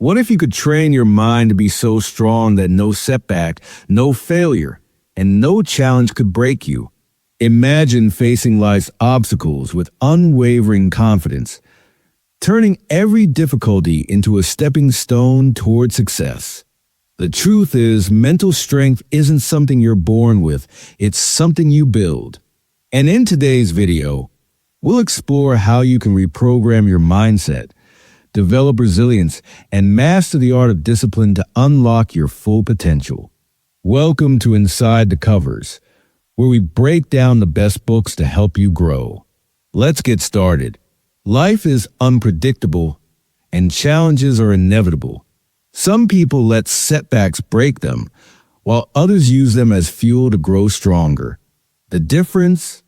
What if you could train your mind to be so strong that no setback, no failure, and no challenge could break you? Imagine facing life's obstacles with unwavering confidence, turning every difficulty into a stepping stone toward success. The truth is, mental strength isn't something you're born with, it's something you build. And in today's video, we'll explore how you can reprogram your mindset, develop resilience, and master the art of discipline to unlock your full potential. Welcome to Inside the Covers, where we break down the best books to help you grow. Let's get started. Life is unpredictable, and challenges are inevitable. Some people let setbacks break them, while others use them as fuel to grow stronger. The difference?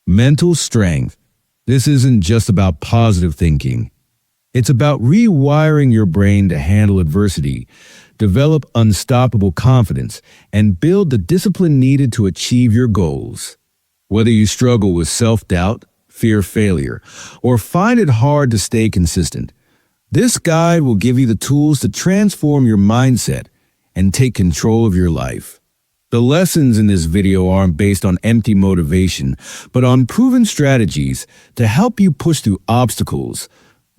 Mental strength. This isn't just about positive thinking. It's about rewiring your brain to handle adversity, develop unstoppable confidence, and build the discipline needed to achieve your goals. Whether you struggle with self-doubt, fear failure, or find it hard to stay consistent, this guide will give you the tools to transform your mindset and take control of your life. The lessons in this video aren't based on empty motivation, but on proven strategies to help you push through obstacles,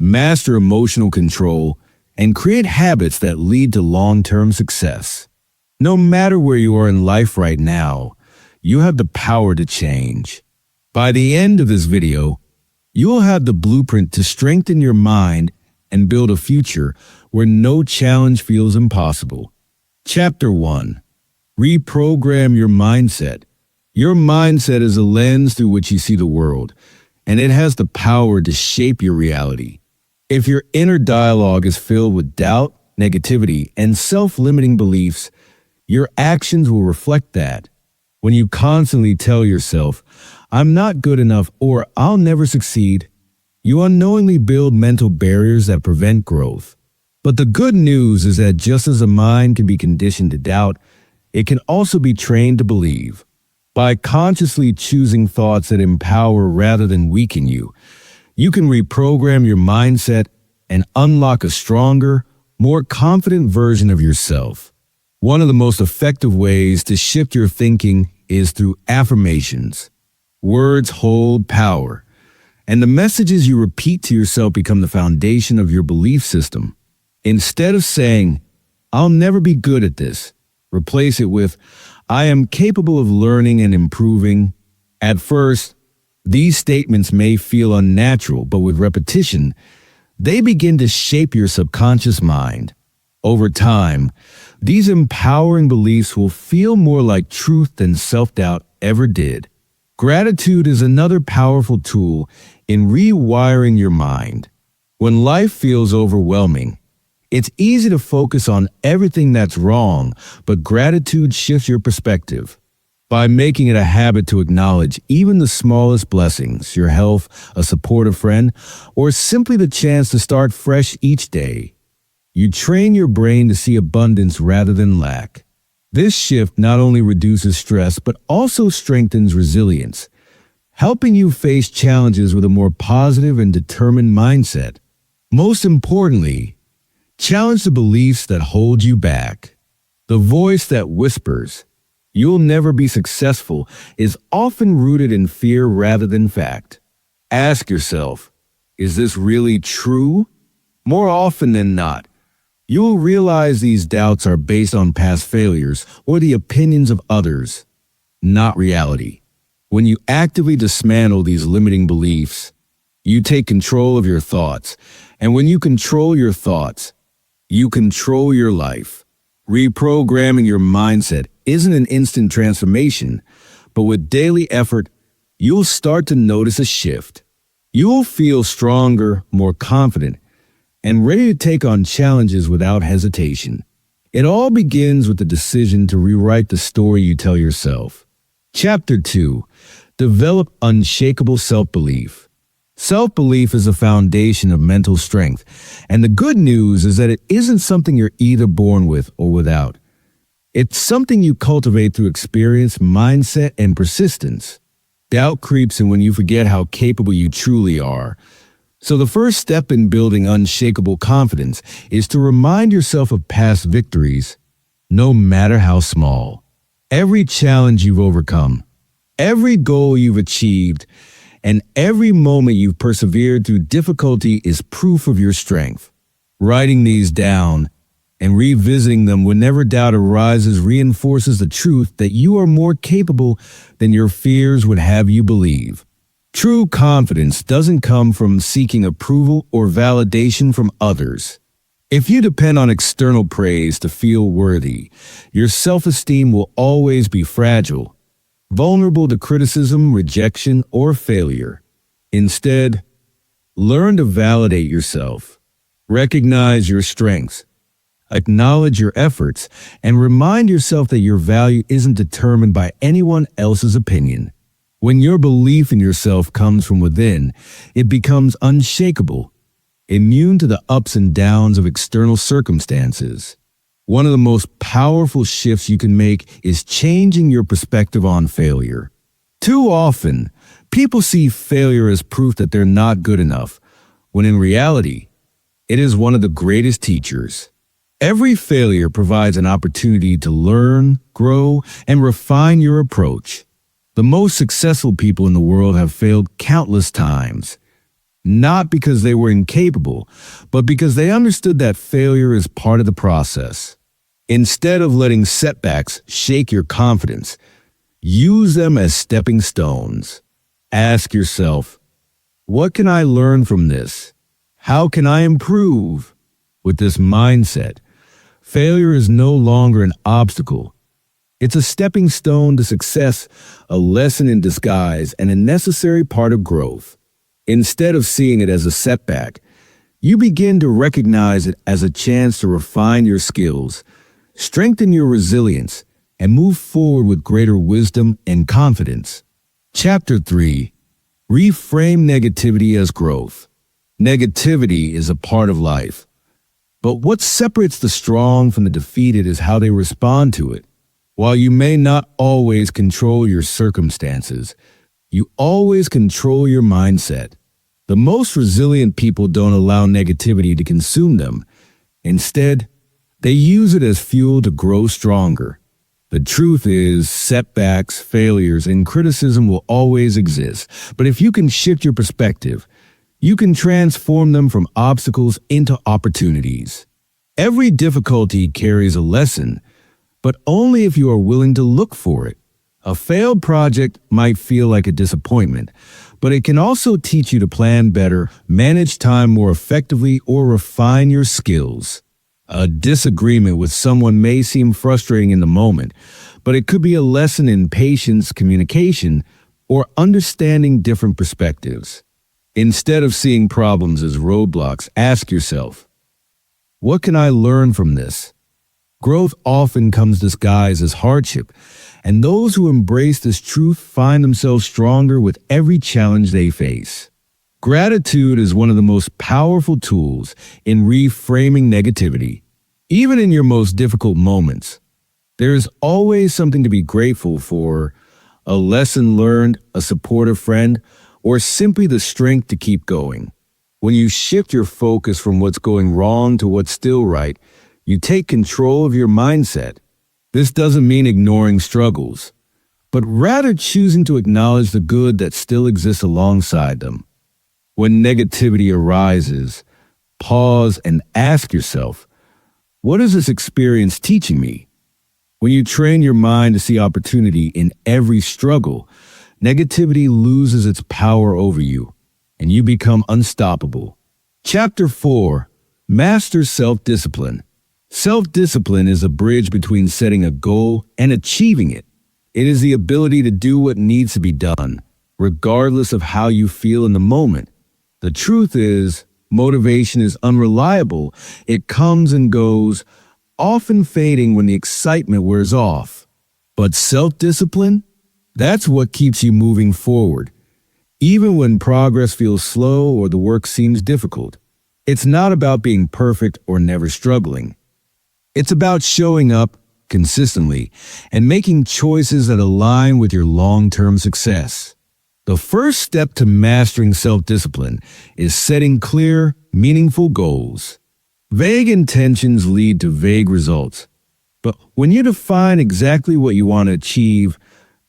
master emotional control, and create habits that lead to long-term success. No matter where you are in life right now, you have the power to change. By the end of this video, you'll have the blueprint to strengthen your mind and build a future where no challenge feels impossible. Chapter 1. Reprogram your mindset. Your mindset is a lens through which you see the world, and it has the power to shape your reality. If your inner dialogue is filled with doubt, negativity, and self-limiting beliefs, your actions will reflect that. When you constantly tell yourself, "I'm not good enough," or "I'll never succeed," you unknowingly build mental barriers that prevent growth. But the good news is that just as a mind can be conditioned to doubt, it can also be trained to believe. By consciously choosing thoughts that empower rather than weaken you, you can reprogram your mindset and unlock a stronger, more confident version of yourself. One of the most effective ways to shift your thinking is through affirmations. Words hold power, and the messages you repeat to yourself become the foundation of your belief system. Instead of saying, "I'll never be good at this," replace it with, "I am capable of learning and improving." At first, these statements may feel unnatural, but with repetition, they begin to shape your subconscious mind. Over time, these empowering beliefs will feel more like truth than self-doubt ever did. Gratitude is another powerful tool in rewiring your mind. When life feels overwhelming, it's easy to focus on everything that's wrong, but gratitude shifts your perspective. By making it a habit to acknowledge even the smallest blessings, your health, a supportive friend, or simply the chance to start fresh each day, you train your brain to see abundance rather than lack. This shift not only reduces stress, but also strengthens resilience, helping you face challenges with a more positive and determined mindset. Most importantly, challenge the beliefs that hold you back. The voice that whispers, "You'll never be successful," is often rooted in fear rather than fact. Ask yourself, is this really true? More often than not, you'll realize these doubts are based on past failures or the opinions of others, not reality. When you actively dismantle these limiting beliefs, you take control of your thoughts. And when you control your thoughts, you control your life. Reprogramming your mindset isn't an instant transformation, but with daily effort, you'll start to notice a shift. You'll feel stronger, more confident, and ready to take on challenges without hesitation. It all begins with the decision to rewrite the story you tell yourself. Chapter 2. Develop unshakable self-belief. Self-belief is a foundation of mental strength, and the good news is that it isn't something you're either born with or without. It's something you cultivate through experience, mindset, and persistence. Doubt creeps in when you forget how capable you truly are. So the first step in building unshakable confidence is to remind yourself of past victories, no matter how small. Every challenge you've overcome, every goal you've achieved, and every moment you've persevered through difficulty is proof of your strength. Writing these down and revisiting them whenever doubt arises reinforces the truth that you are more capable than your fears would have you believe. True confidence doesn't come from seeking approval or validation from others. If you depend on external praise to feel worthy, your self-esteem will always be fragile, vulnerable to criticism, rejection, or failure. Instead, learn to validate yourself, recognize your strengths, acknowledge your efforts, and remind yourself that your value isn't determined by anyone else's opinion. When your belief in yourself comes from within, it becomes unshakable, immune to the ups and downs of external circumstances. One of the most powerful shifts you can make is changing your perspective on failure. Too often, people see failure as proof that they're not good enough, when in reality, it is one of the greatest teachers. Every failure provides an opportunity to learn, grow, and refine your approach. The most successful people in the world have failed countless times, not because they were incapable, but because they understood that failure is part of the process. Instead of letting setbacks shake your confidence, use them as stepping stones. Ask yourself, what can I learn from this? How can I improve? With this mindset, failure is no longer an obstacle. It's a stepping stone to success, a lesson in disguise, and a necessary part of growth. Instead of seeing it as a setback, you begin to recognize it as a chance to refine your skills, strengthen your resilience, and move forward with greater wisdom and confidence. Chapter 3. Reframe negativity as growth. Negativity is a part of life, but what separates the strong from the defeated is how they respond to it. While you may not always control your circumstances, you always control your mindset. The most resilient people don't allow negativity to consume them. Instead, they use it as fuel to grow stronger. The truth is, setbacks, failures, and criticism will always exist. But if you can shift your perspective, you can transform them from obstacles into opportunities. Every difficulty carries a lesson, but only if you are willing to look for it. A failed project might feel like a disappointment, but it can also teach you to plan better, manage time more effectively, or refine your skills. A disagreement with someone may seem frustrating in the moment, but it could be a lesson in patience, communication, or understanding different perspectives. Instead of seeing problems as roadblocks, ask yourself, what can I learn from this? Growth often comes disguised as hardship, and those who embrace this truth find themselves stronger with every challenge they face. Gratitude is one of the most powerful tools in reframing negativity. Even in your most difficult moments, there is always something to be grateful for, a lesson learned, a supportive friend, or simply the strength to keep going. When you shift your focus from what's going wrong to what's still right, you take control of your mindset. This doesn't mean ignoring struggles, but rather choosing to acknowledge the good that still exists alongside them. When negativity arises, pause and ask yourself, what is this experience teaching me? When you train your mind to see opportunity in every struggle, negativity loses its power over you, and you become unstoppable. Chapter 4. Master self-discipline. Self-discipline is a bridge between setting a goal and achieving it. It is the ability to do what needs to be done, regardless of how you feel in the moment. The truth is, motivation is unreliable. It comes and goes, often fading when the excitement wears off. But self-discipline? That's what keeps you moving forward, even when progress feels slow or the work seems difficult. It's not about being perfect or never struggling. It's about showing up consistently and making choices that align with your long-term success. The first step to mastering self-discipline is setting clear, meaningful goals. Vague intentions lead to vague results. But when you define exactly what you want to achieve,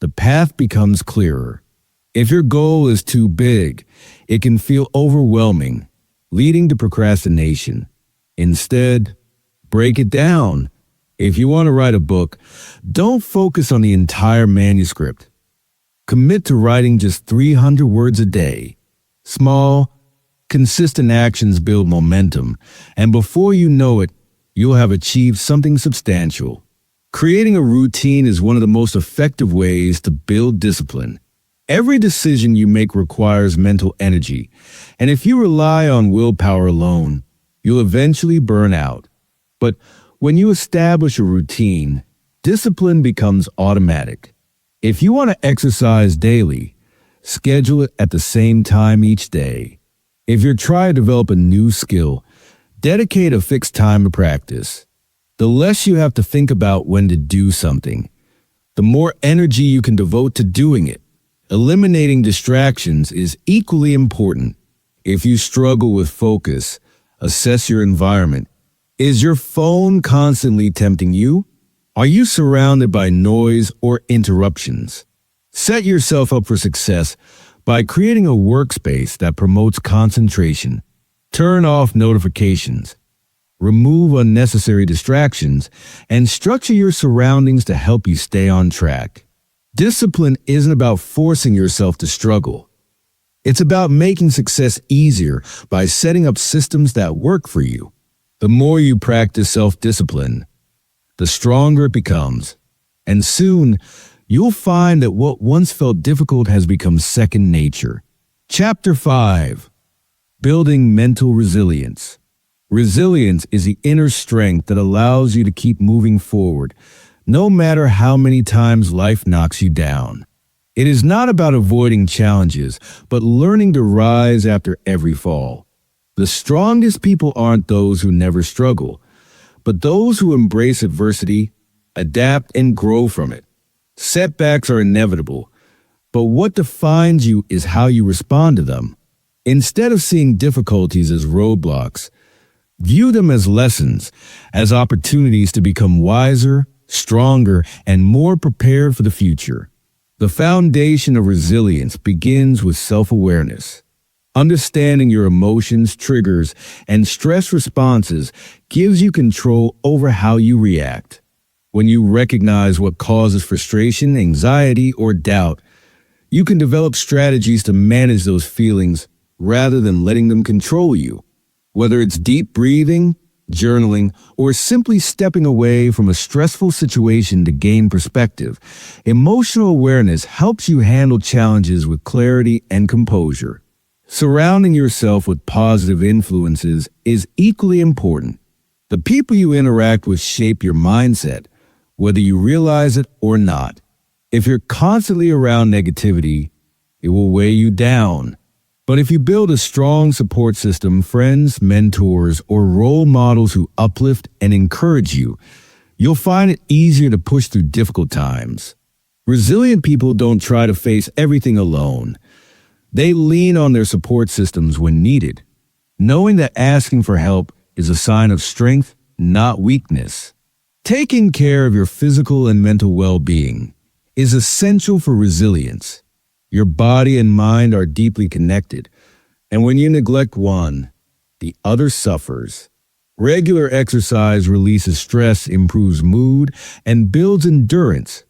the path becomes clearer. If your goal is too big, it can feel overwhelming, leading to procrastination. Instead, break it down. If you want to write a book, don't focus on the entire manuscript. Commit to writing just 300 words a day. Small, consistent actions build momentum, and before you know it, you'll have achieved something substantial. Creating a routine is one of the most effective ways to build discipline. Every decision you make requires mental energy, and if you rely on willpower alone, you'll eventually burn out. But when you establish a routine, discipline becomes automatic. If you want to exercise daily, schedule it at the same time each day. If you're trying to develop a new skill, dedicate a fixed time to practice. The less you have to think about when to do something, the more energy you can devote to doing it. Eliminating distractions is equally important. If you struggle with focus, assess your environment. Is your phone constantly tempting you? Are you surrounded by noise or interruptions? Set yourself up for success by creating a workspace that promotes concentration. Turn off notifications. Remove unnecessary distractions and structure your surroundings to help you stay on track. Discipline isn't about forcing yourself to struggle. It's about making success easier by setting up systems that work for you. The more you practice self-discipline, the stronger it becomes. And soon, you'll find that what once felt difficult has become second nature. Chapter 5. Building mental resilience. Resilience is the inner strength that allows you to keep moving forward, no matter how many times life knocks you down. It is not about avoiding challenges, but learning to rise after every fall. The strongest people aren't those who never struggle, but those who embrace adversity, adapt, and grow from it. Setbacks are inevitable, but what defines you is how you respond to them. Instead of seeing difficulties as roadblocks, view them as lessons, as opportunities to become wiser, stronger, and more prepared for the future. The foundation of resilience begins with self-awareness. Understanding your emotions, triggers, and stress responses gives you control over how you react. When you recognize what causes frustration, anxiety, or doubt, you can develop strategies to manage those feelings rather than letting them control you. Whether it's deep breathing, journaling, or simply stepping away from a stressful situation to gain perspective, emotional awareness helps you handle challenges with clarity and composure. Surrounding yourself with positive influences is equally important. The people you interact with shape your mindset, whether you realize it or not. If you're constantly around negativity, it will weigh you down. But if you build a strong support system, friends, mentors, or role models who uplift and encourage you, you'll find it easier to push through difficult times. Resilient people don't try to face everything alone. They lean on their support systems when needed, knowing that asking for help is a sign of strength, not weakness. Taking care of your physical and mental well-being is essential for resilience. Your body and mind are deeply connected, and when you neglect one, the other suffers. Regular exercise releases stress, improves mood, and builds endurance,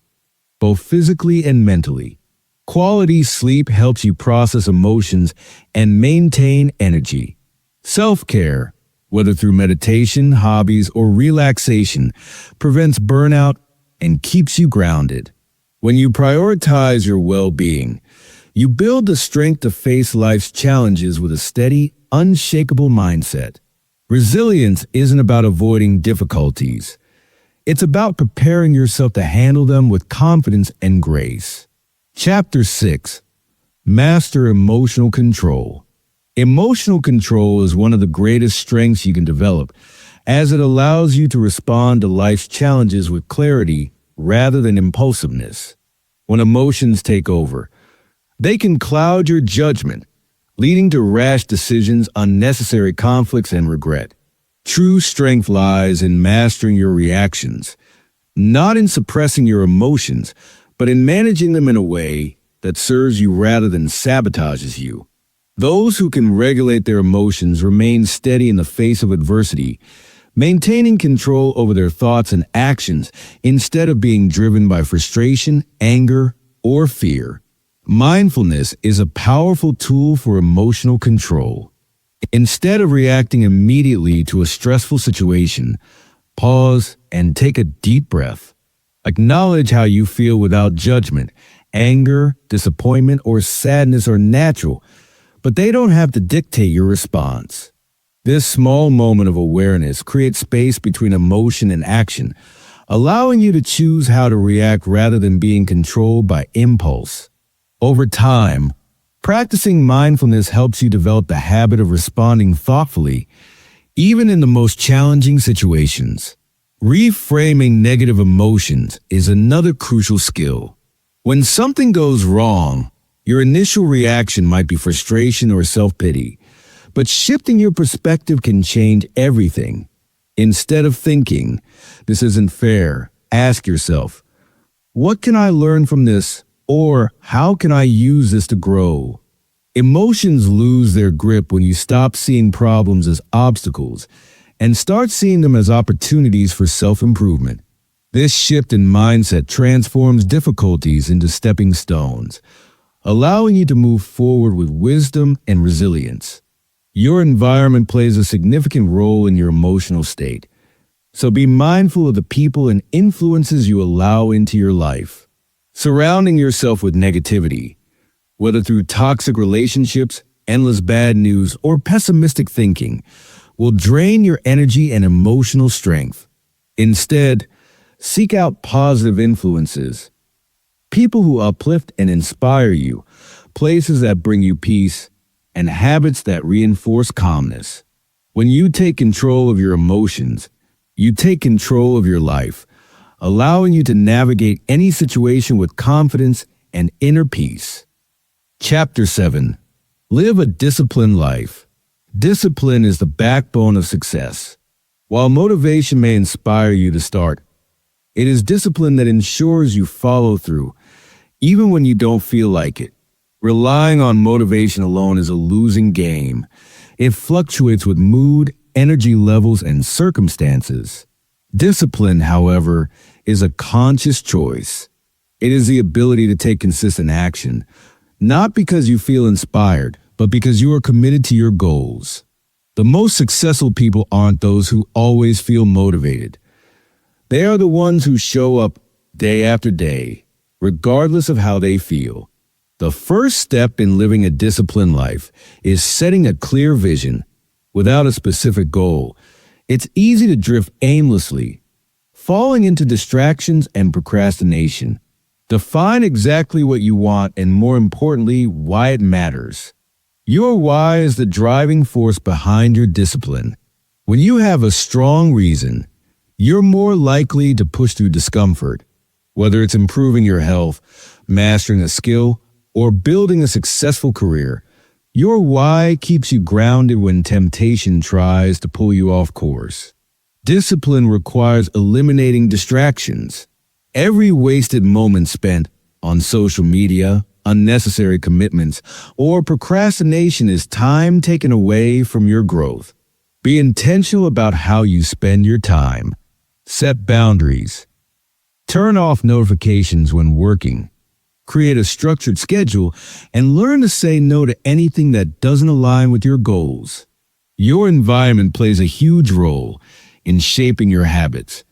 both physically and mentally. Quality sleep helps you process emotions and maintain energy. Self-care, whether through meditation, hobbies, or relaxation, prevents burnout and keeps you grounded. When you prioritize your well-being, you build the strength to face life's challenges with a steady, unshakable mindset. Resilience isn't about avoiding difficulties. It's about preparing yourself to handle them with confidence and grace. Chapter 6. Master emotional control. Emotional control is one of the greatest strengths you can develop, as it allows you to respond to life's challenges with clarity rather than impulsiveness. When emotions take over, They can cloud your judgment, leading to rash decisions, unnecessary conflicts, and regret. True strength lies in mastering your reactions, not in suppressing your emotions, but in managing them in a way that serves you rather than sabotages you. Those who can regulate their emotions remain steady in the face of adversity, maintaining control over their thoughts and actions instead of being driven by frustration, anger, or fear. Mindfulness is a powerful tool for emotional control. Instead of reacting immediately to a stressful situation, pause and take a deep breath. Acknowledge how you feel without judgment. Anger, disappointment, or sadness are natural, but they don't have to dictate your response. This small moment of awareness creates space between emotion and action, allowing you to choose how to react rather than being controlled by impulse. Over time, practicing mindfulness helps you develop the habit of responding thoughtfully, even in the most challenging situations. Reframing negative emotions is another crucial skill. When something goes wrong, your initial reaction might be frustration or self-pity, but shifting your perspective can change everything. Instead of thinking, "This isn't fair," ask yourself, "What can I learn from this?" Or, "How can I use this to grow?" Emotions lose their grip when you stop seeing problems as obstacles and start seeing them as opportunities for self-improvement. This shift in mindset transforms difficulties into stepping stones, allowing you to move forward with wisdom and resilience. Your environment plays a significant role in your emotional state, so be mindful of the people and influences you allow into your life. Surrounding yourself with negativity, whether through toxic relationships, endless bad news, or pessimistic thinking, will drain your energy and emotional strength. Instead, seek out positive influences, people who uplift and inspire you, places that bring you peace, and habits that reinforce calmness. When you take control of your emotions, you take control of your life, allowing you to navigate any situation with confidence and inner peace. Chapter 7. Live a disciplined life. Discipline is the backbone of success. While motivation may inspire you to start, it is discipline that ensures you follow through, even when you don't feel like it. Relying on motivation alone is a losing game. It fluctuates with mood, energy levels, and circumstances. Discipline, however, is a conscious choice. It is the ability to take consistent action, not because you feel inspired, but because you are committed to your goals. The most successful people aren't those who always feel motivated. They are the ones who show up day after day, regardless of how they feel. The first step in living a disciplined life is setting a clear vision. Without a specific goal, it's easy to drift aimlessly, falling into distractions and procrastination. Define exactly what you want and, more importantly, why it matters. Your why is the driving force behind your discipline. When you have a strong reason, you're more likely to push through discomfort. Whether it's improving your health, mastering a skill, or building a successful career, your why keeps you grounded when temptation tries to pull you off course. Discipline requires eliminating distractions. Every wasted moment spent on social media, unnecessary commitments, or procrastination is time taken away from your growth. Be intentional about how you spend your time. Set boundaries. Turn off notifications when working. Create a structured schedule and learn to say no to anything that doesn't align with your goals. Your environment plays a huge role in shaping your habits.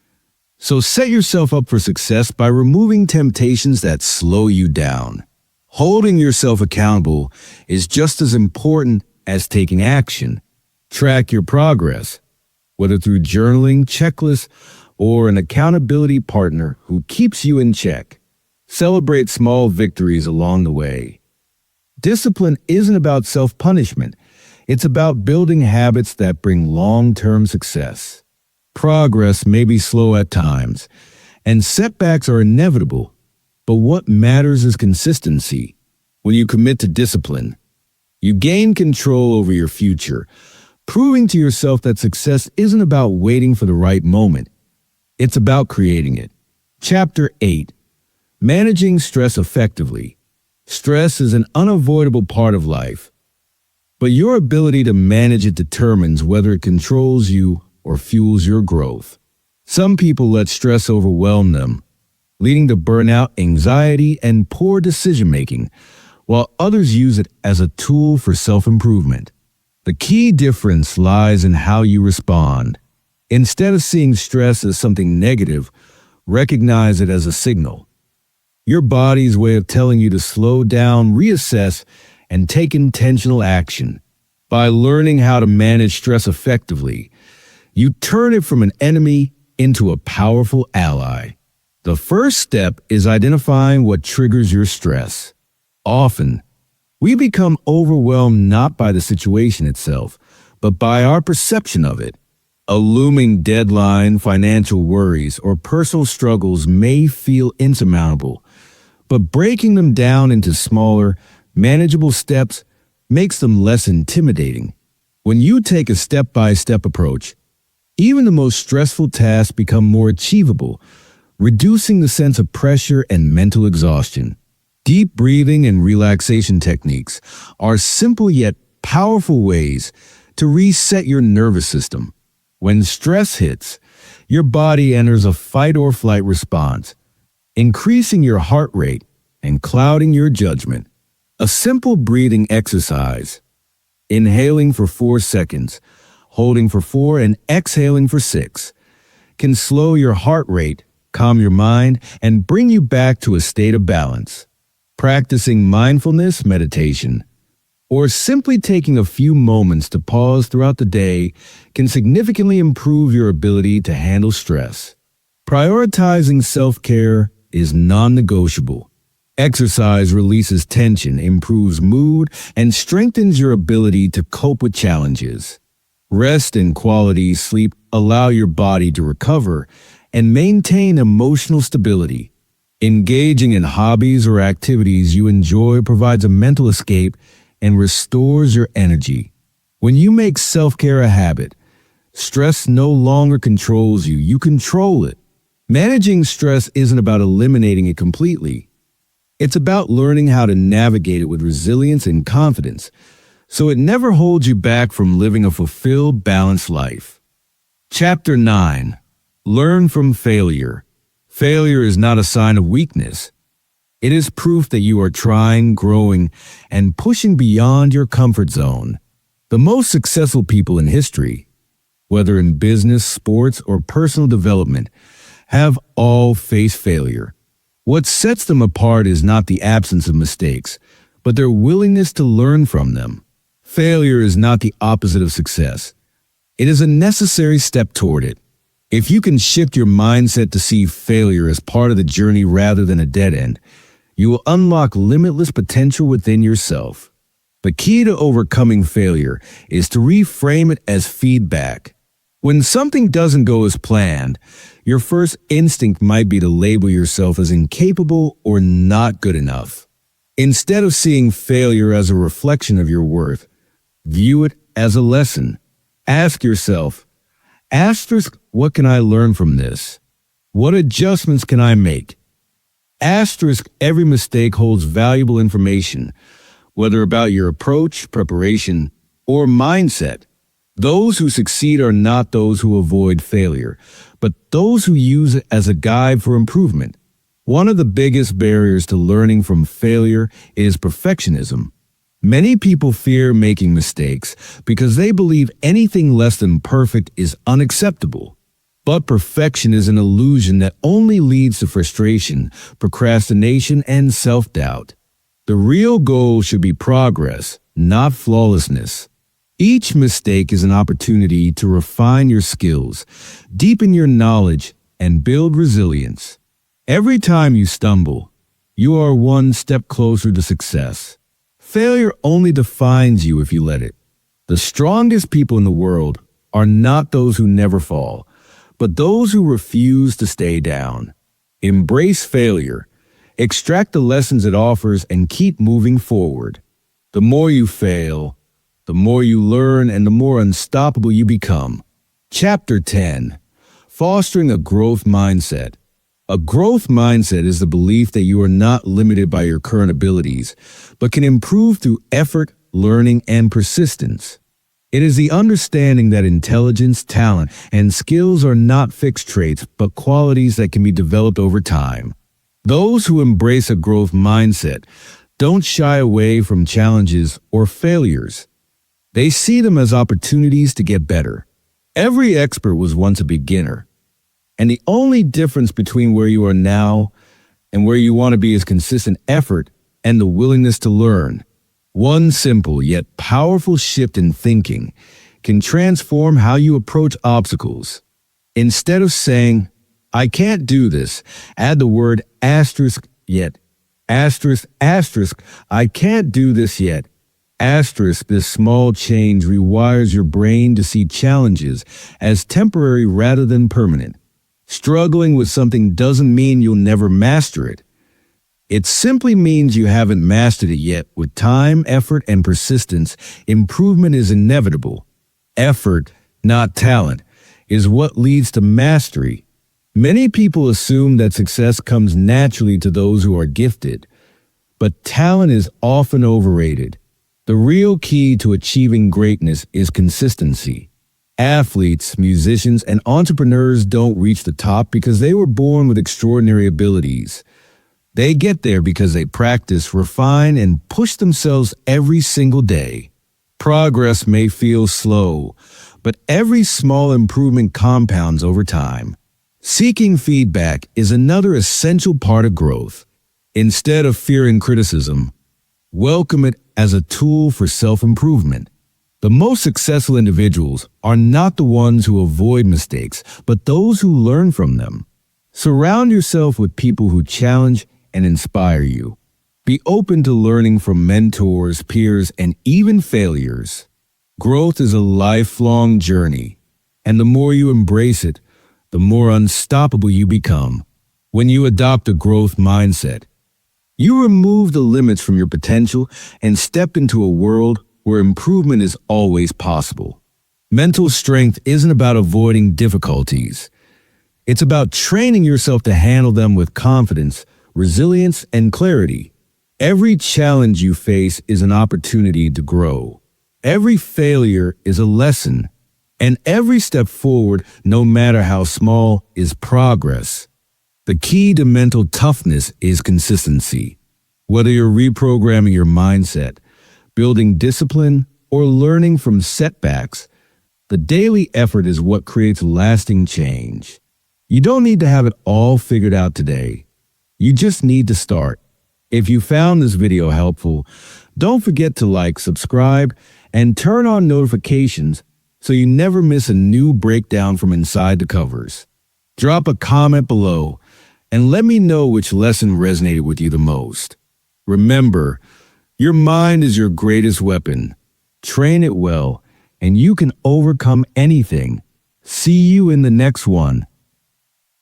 So set yourself up for success by removing temptations that slow you down. Holding yourself accountable is just as important as taking action. Track your progress, whether through journaling, checklists, or an accountability partner who keeps you in check. Celebrate small victories along the way. Discipline isn't about self-punishment. It's about building habits that bring long-term success. Progress may be slow at times, and setbacks are inevitable, but what matters is consistency. When you commit to discipline, you gain control over your future, proving to yourself that success isn't about waiting for the right moment. It's about creating it. Chapter 8. Managing stress effectively. Stress is an unavoidable part of life, but your ability to manage it determines whether it controls you or fuels your growth. Some people let stress overwhelm them, leading to burnout, anxiety, and poor decision-making, while others use it as a tool for self-improvement. The key difference lies in how you respond. Instead of seeing stress as something negative, recognize it as a signal. Your body's way of telling you to slow down, reassess, and take intentional action. By learning how to manage stress effectively, you turn it from an enemy into a powerful ally. The first step is identifying what triggers your stress. Often, we become overwhelmed not by the situation itself, but by our perception of it. A looming deadline, financial worries, or personal struggles may feel insurmountable, but breaking them down into smaller, manageable steps makes them less intimidating. When you take a step-by-step approach, even the most stressful tasks become more achievable, reducing the sense of pressure and mental exhaustion. Deep breathing and relaxation techniques are simple yet powerful ways to reset your nervous system. When stress hits, your body enters a fight-or-flight response, increasing your heart rate and clouding your judgment. A simple breathing exercise, inhaling for 4 seconds, holding for 4, and exhaling for 6, can slow your heart rate, calm your mind, and bring you back to a state of balance. Practicing mindfulness meditation, or simply taking a few moments to pause throughout the day can significantly improve your ability to handle stress. Prioritizing self-care is non-negotiable. Exercise releases tension, improves mood, and strengthens your ability to cope with challenges. Rest and quality sleep allow your body to recover and maintain emotional stability. Engaging in hobbies or activities you enjoy provides a mental escape and restores your energy. When you make self-care a habit, stress no longer controls you, you control it. Managing stress isn't about eliminating it completely. It's about learning how to navigate it with resilience and confidence, so it never holds you back from living a fulfilled, balanced life. Chapter 9. Learn from failure. Failure is not a sign of weakness. It is proof that you are trying, growing, and pushing beyond your comfort zone. The most successful people in history, whether in business, sports, or personal development, have all faced failure. What sets them apart is not the absence of mistakes, but their willingness to learn from them. Failure is not the opposite of success. It is a necessary step toward it. If you can shift your mindset to see failure as part of the journey rather than a dead end, you will unlock limitless potential within yourself. The key to overcoming failure is to reframe it as feedback. When something doesn't go as planned, your first instinct might be to label yourself as incapable or not good enough. Instead of seeing failure as a reflection of your worth, view it as a lesson. Ask yourself, what can I learn from this? What adjustments can I make? Every mistake holds valuable information, whether about your approach, preparation, or mindset. Those who succeed are not those who avoid failure, but those who use it as a guide for improvement. One of the biggest barriers to learning from failure is perfectionism. Many people fear making mistakes because they believe anything less than perfect is unacceptable. But perfection is an illusion that only leads to frustration, procrastination, and self-doubt. The real goal should be progress, not flawlessness. Each mistake is an opportunity to refine your skills, deepen your knowledge, and build resilience. Every time you stumble, you are one step closer to success. Failure only defines you if you let it. The strongest people in the world are not those who never fall, but those who refuse to stay down. Embrace failure. Extract the lessons it offers and keep moving forward. The more you fail, the more you learn and the more unstoppable you become. Chapter 10. Fostering a growth mindset. A growth mindset is the belief that you are not limited by your current abilities, but can improve through effort, learning, and persistence. It is the understanding that intelligence, talent, and skills are not fixed traits, but qualities that can be developed over time. Those who embrace a growth mindset don't shy away from challenges or failures. They see them as opportunities to get better. Every expert was once a beginner, and the only difference between where you are now and where you want to be is consistent effort and the willingness to learn. One simple yet powerful shift in thinking can transform how you approach obstacles. Instead of saying, "I can't do this," add the word yet. I can't do this yet. This small change rewires your brain to see challenges as temporary rather than permanent. Struggling with something doesn't mean you'll never master it. It simply means you haven't mastered it yet. With time, effort, and persistence, improvement is inevitable. Effort, not talent, is what leads to mastery. Many people assume that success comes naturally to those who are gifted, but talent is often overrated. The real key to achieving greatness is consistency. Athletes, musicians, and entrepreneurs don't reach the top because they were born with extraordinary abilities. They get there because they practice, refine, and push themselves every single day. Progress may feel slow, but every small improvement compounds over time. Seeking feedback is another essential part of growth. Instead of fearing criticism, welcome it as a tool for self-improvement. The most successful individuals are not the ones who avoid mistakes, but those who learn from them. Surround yourself with people who challenge and inspire you. Be open to learning from mentors, peers, and even failures. Growth is a lifelong journey, and the more you embrace it, the more unstoppable you become. When you adopt a growth mindset, you remove the limits from your potential and step into a world where improvement is always possible. Mental strength isn't about avoiding difficulties. It's about training yourself to handle them with confidence, resilience, and clarity. Every challenge you face is an opportunity to grow. Every failure is a lesson, and every step forward, no matter how small, is progress. The key to mental toughness is consistency. Whether you're reprogramming your mindset, building discipline, or learning from setbacks, the daily effort is what creates lasting change. You don't need to have it all figured out today. You just need to start. If you found this video helpful, don't forget to like, subscribe, and turn on notifications so you never miss a new breakdown from inside the covers. Drop a comment below and let me know which lesson resonated with you the most. Remember, your mind is your greatest weapon. Train it well, and you can overcome anything. See you in the next one.